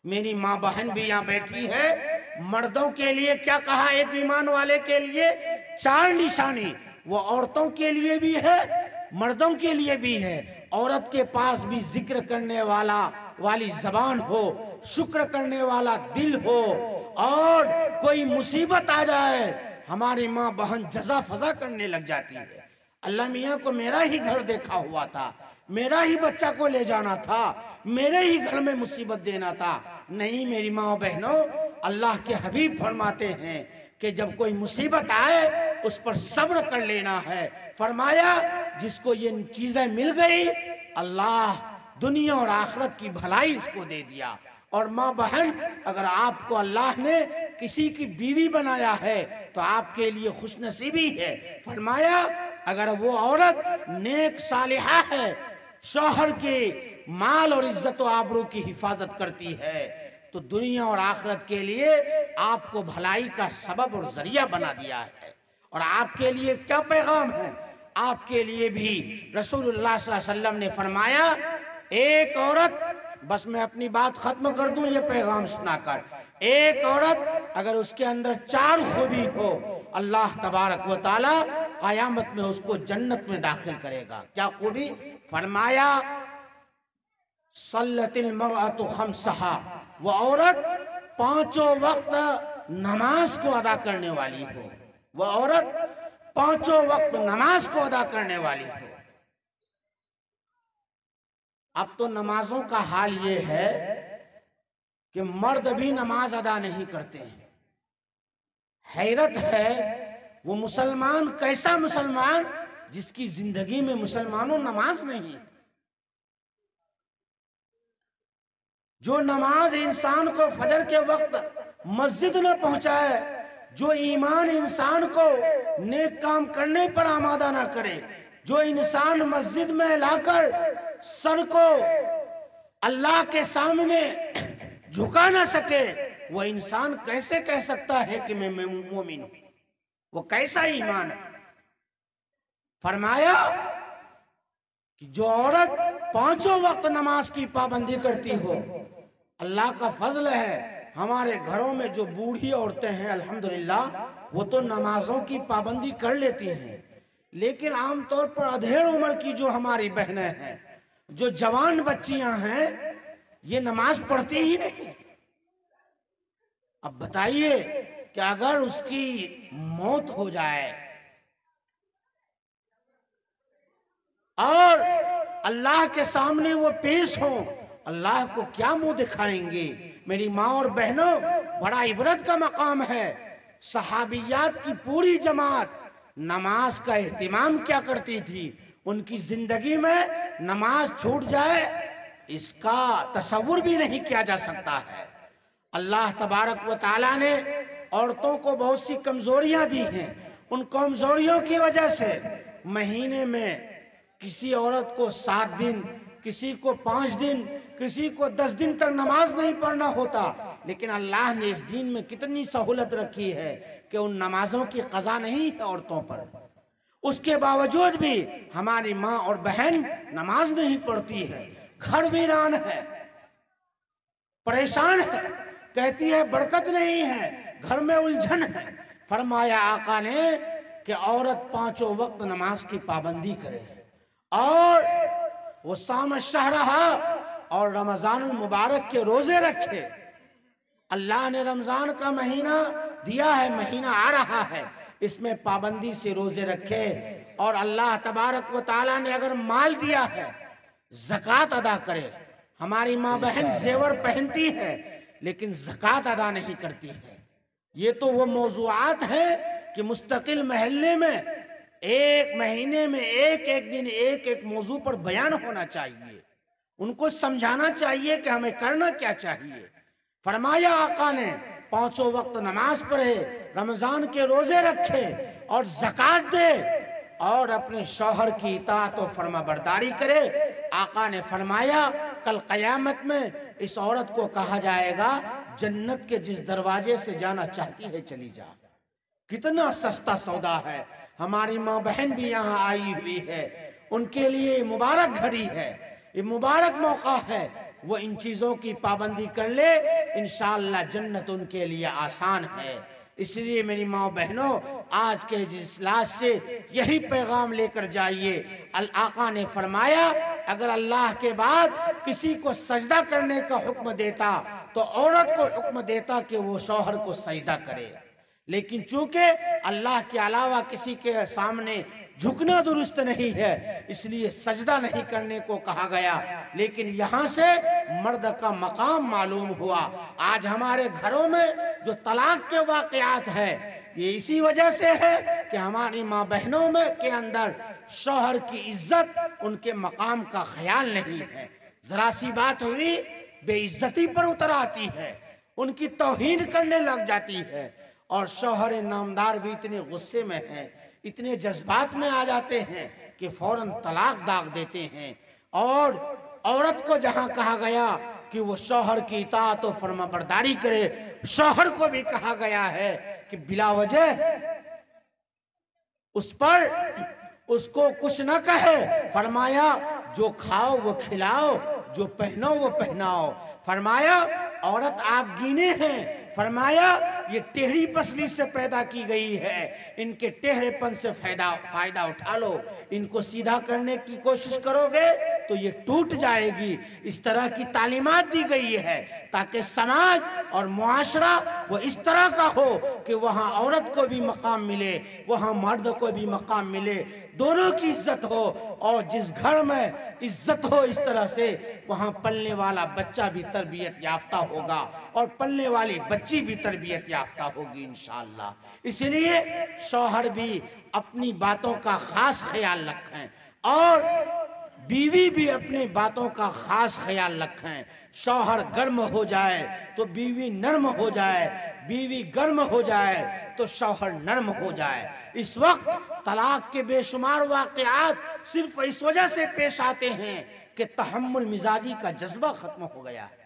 मेरी माँ बहन भी यहाँ बैठी है। मर्दों के लिए क्या कहा, एक ईमान वाले के लिए 4 निशानी, वो औरतों के लिए भी है, मर्दों के लिए भी है। औरत के पास भी जिक्र करने वाली जबान हो, शुक्र करने वाला दिल हो, और कोई मुसीबत आ जाए हमारी माँ बहन जजा फजा करने लग जाती है। अल्लाह मियाँ को मेरा ही घर देखा हुआ था, मेरा ही बच्चा को ले जाना था, मेरे ही घर में मुसीबत देना था। नहीं मेरी माँ बहनों, अल्लाह के हबीब फरमाते हैं कि जब कोई मुसीबत आए उस पर सब्र कर लेना है। फरमाया जिसको ये चीजें मिल गई, अल्लाह दुनिया और आखिरत की भलाई उसको दे दिया। और माँ बहन, अगर आपको अल्लाह ने किसी की बीवी बनाया है तो आपके लिए खुशनसीबी है। फरमाया अगर वो औरत नेक सालिहा है, शौहर के माल और इज्जत और आबरू की हिफाजत करती है, तो दुनिया और आखिरत के लिए आपको भलाई का सबब और जरिया बना दिया है। और आपके लिए क्या पैगाम है, आपके लिए भी रसूलुल्लाह सल्लल्लाहु अलैहि वसल्लम ने फरमाया, एक औरत, बस मैं अपनी बात खत्म कर दूं ये पैगाम सुनाकर, एक औरत अगर उसके अंदर 4 खूबी हो, अल्लाह तबारक व तआला क़यामत में उसको जन्नत में दाखिल करेगा। क्या खूबी? फरमाया सल्लतिल मरअतु खम्सहा, वो औरत 5 वक्त नमाज को अदा करने वाली हो, वो औरत 5 वक्त नमाज को अदा करने वाली हो। अब तो नमाजों का हाल ये है कि मर्द भी नमाज अदा नहीं करते हैं। हैरत है, वो मुसलमान कैसा मुसलमान जिसकी जिंदगी में मुसलमानों नमाज नहीं। जो नमाज इंसान को फजर के वक्त मस्जिद न पहुंचाए, जो ईमान इंसान को नेक काम करने पर आमादा ना करे, जो इंसान मस्जिद में लाकर सर को अल्लाह के सामने झुका ना सके, वो इंसान कैसे कह सकता है कि मैं मोमिन हूं? वो कैसा ईमान है? फरमाया कि जो औरत 5 वक्त नमाज की पाबंदी करती हो, अल्लाह का फजल है हमारे घरों में जो बूढ़ी औरतें हैं अल्हम्दुलिल्लाह, वो तो नमाजों की पाबंदी कर लेती हैं, लेकिन आमतौर पर अधेड़ उम्र की जो हमारी बहनें हैं, जो जवान बच्चियां हैं, ये नमाज पढ़ती ही नहीं। अब बताइए कि अगर उसकी मौत हो जाए और अल्लाह के सामने वो पेश हो, अल्लाह को क्या मुंह दिखाएंगे? मेरी माँ और बहनों, बड़ा इबरत का मकाम है। सहाबियात की पूरी जमात नमाज का एहतिमाम क्या करती थी, उनकी जिंदगी में नमाज छूट जाए इसका तसव्वुर भी नहीं किया जा सकता है। अल्लाह तबारक व तआला ने औरतों को बहुत सी कमजोरियां दी हैं। उन कमजोरियों की वजह से महीने में किसी औरत को 7 दिन, किसी को 5 दिन, किसी को 10 दिन तक नमाज नहीं पढ़ना होता, लेकिन अल्लाह ने इस दीन में कितनी सहूलत रखी है कि उन नमाजों की कज़ा नहीं है औरतों पर। उसके बावजूद भी हमारी माँ और बहन नमाज नहीं पढ़ती है, घर वीरान है, परेशान है, कहती है बरकत नहीं है, घर में उलझन है। फरमाया आका ने कि औरत 5 वक्त नमाज की पाबंदी करे और वो साम शहरहा और रमजान मुबारक के रोजे रखे। अल्लाह ने रमजान का महीना दिया है, महीना आ रहा है, इसमें पाबंदी से रोजे रखे। और अल्लाह तबारक व तआला ने अगर माल दिया है, ज़कात अदा करे। हमारी माँ बहन जेवर पहनती है लेकिन ज़कात अदा नहीं करती है। ये तो वो मौज़ूआत है कि मुस्तकिल महल्ले में एक महीने में एक एक दिन एक एक मौजू पर बयान होना चाहिए, उनको समझाना चाहिए कि हमें करना क्या चाहिए। फरमाया आका ने 5 वक्त नमाज पढ़े, रमजान के रोजे रखे और ज़कात दे और अपने शौहर की इताअत और फरमाबरदारी करे। आका ने फरमाया कल क़यामत में इस औरत को कहा जाएगा जन्नत के जिस दरवाजे से जाना चाहती है चली जा। कितना सस्ता सौदा है। हमारी माँ बहन भी यहाँ आई हुई है, उनके लिए मुबारक घड़ी है, ये मुबारक मौका है वो इन चीज़ों की पाबंदी कर ले, इंशाअल्लाह जन्नत उनके लिए आसान है। इसलिए मेरी माँ बहनों, आज के इजलास से यही पैगाम लेकर जाइए। आका ने फरमाया, अगर अल्लाह के बाद किसी को सजदा करने का हुक्म देता तो औरत को हुक्म देता कि वो शौहर को सजदा करे, लेकिन चूंकि अल्लाह के अलावा किसी के सामने झुकना दुरुस्त नहीं है, इसलिए सजदा नहीं करने को कहा गया। लेकिन यहाँ से मर्द का मकाम मालूम हुआ। आज हमारे घरों में जो तलाक के वाक़यात है, ये इसी वजह से है कि हमारी माँ बहनों में के अंदर शौहर की इज्जत, उनके मकाम का ख्याल नहीं है। जरा सी बात हुई, बेइज्जती पर उतर आती है, उनकी तौहीन करने लग जाती है। और शौहर नामदार भी इतने गुस्से में हैं, इतने जज्बात में आ जाते हैं कि फौरन तलाक दाग देते हैं। और औरत को जहां कहा गया कि वो शौहर की इताअत और फरमाबरदारी करे, शौहर को भी कहा गया है कि बिला वजह उस पर उसको कुछ न कहे। फरमाया, जो खाओ वो खिलाओ, जो पहनो वो पहनाओ। फरमाया, औरत आप गीने हैं। फरमाया, ये टेढ़ी पसली से पैदा की गई है, इनके टेढ़ेपन से फायदा उठा लो। इनको सीधा करने की कोशिश करोगे तो ये टूट जाएगी। इस तरह की तालीमात दी गई है ताकि समाज और मुआशरा वो इस तरह का हो कि वहाँ औरत को भी मकाम मिले, वहाँ मर्द को भी मकाम मिले, दोनों की इज्जत हो। और जिस घर में इज्जत हो इस तरह से, वहाँ पलने वाला बच्चा भी तरबियत याफ्ता होगा और पलने वाली बच्ची भी तरबियत याफ्ता होगी इंशाअल्लाह। इसलिए शौहर भी अपनी बातों का खास ख्याल रखें और बीवी भी अपनी बातों का खास ख्याल रखें। शौहर गर्म हो जाए तो बीवी नर्म हो जाए, बीवी गर्म हो जाए तो शौहर नर्म हो जाए। इस वक्त तलाक के बेशुमार वाक़यात सिर्फ इस वजह से पेश आते हैं कि तहम्मुल मिजाजी का जज्बा खत्म हो गया है।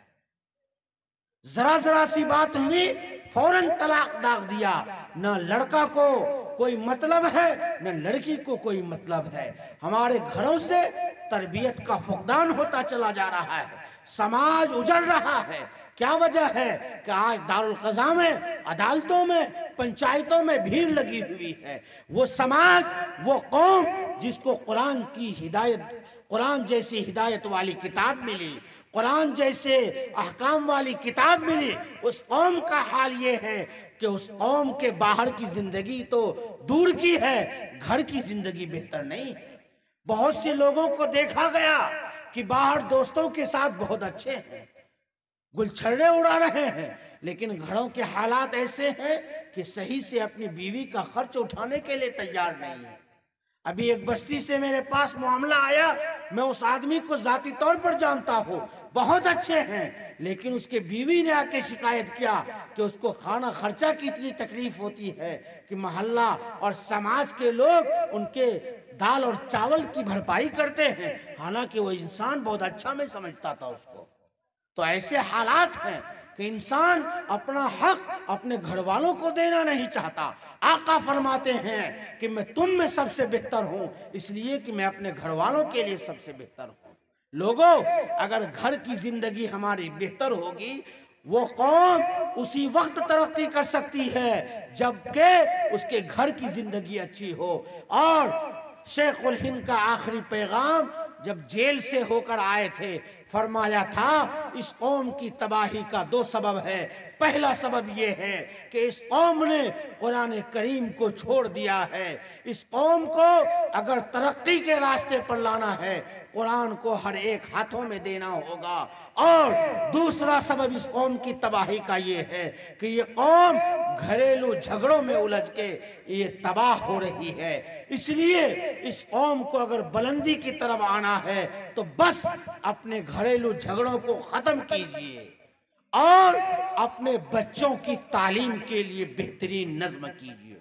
जरा सी बात हुई, फौरन तलाक दाग दिया। न लड़का को कोई मतलब है, न लड़की को कोई मतलब है। हमारे घरों से तरबियत का फुकदान होता चला जा रहा है, समाज उजड़ रहा है। क्या वजह है कि आज दारुल क़ज़ा में, अदालतों में, पंचायतों में भीड़ लगी हुई है। वो समाज, वो कौम जिसको कुरान की हिदायत, कुरान जैसी हिदायत वाली किताब मिली, कुरान जैसे अहकाम वाली किताब मिली, उस कौम का हाल ये है कि उस कौम के बाहर की जिंदगी तो दूर की है, घर की जिंदगी बेहतर नहीं है। बहुत से लोगों को देखा गया कि बाहर दोस्तों के साथ बहुत अच्छे हैं, गुलछर्रे उड़ा रहे हैं, लेकिन घरों के हालात ऐसे हैं कि सही से अपनी बीवी का खर्च उठाने के लिए तैयार नहीं है। अभी एक बस्ती से मेरे पास मामला आया, मैं उस आदमी को जाती तौर पर जानता हूँ, बहुत अच्छे हैं, लेकिन उसके बीवी ने आके शिकायत किया कि उसको खाना खर्चा की इतनी तकलीफ होती है कि मोहल्ला और समाज के लोग उनके दाल और चावल की भरपाई करते हैं, हालांकि वो इंसान बहुत अच्छा मैं समझता था उसको। तो ऐसे हालात हैं कि इंसान अपना हक अपने घर वालों को देना नहीं चाहता। आका फरमाते हैं कि मैं तुम में सबसे बेहतर हूं, इसलिए कि मैं अपने घर वालों के लिए सबसे बेहतर हूं। लोगों, अगर घर की जिंदगी हमारी बेहतर होगी, वो कौम उसी वक्त तरक्की कर सकती है जबकि उसके घर की जिंदगी अच्छी हो। और शेखुल हिंद का आखिरी पैगाम जब जेल से होकर आए थे, फरमाया था इस कौम की तबाही का दो सबब है। पहला सबब यह है कि इस कौम ने कुरान करीम को छोड़ दिया है। इस कौम को अगर तरक्की के रास्ते पर लाना है, कुरान को हर एक हाथों में देना होगा। और दूसरा सबब इस कौम की तबाही का ये है कि ये कौम घरेलू झगड़ों में उलझ के ये तबाह हो रही है। इसलिए इस कौम को अगर बुलंदी की तरफ आना है तो बस अपने घरेलू झगड़ों को खत्म कीजिए और अपने बच्चों की तालीम के लिए बेहतरीन नज़्म कीजिए।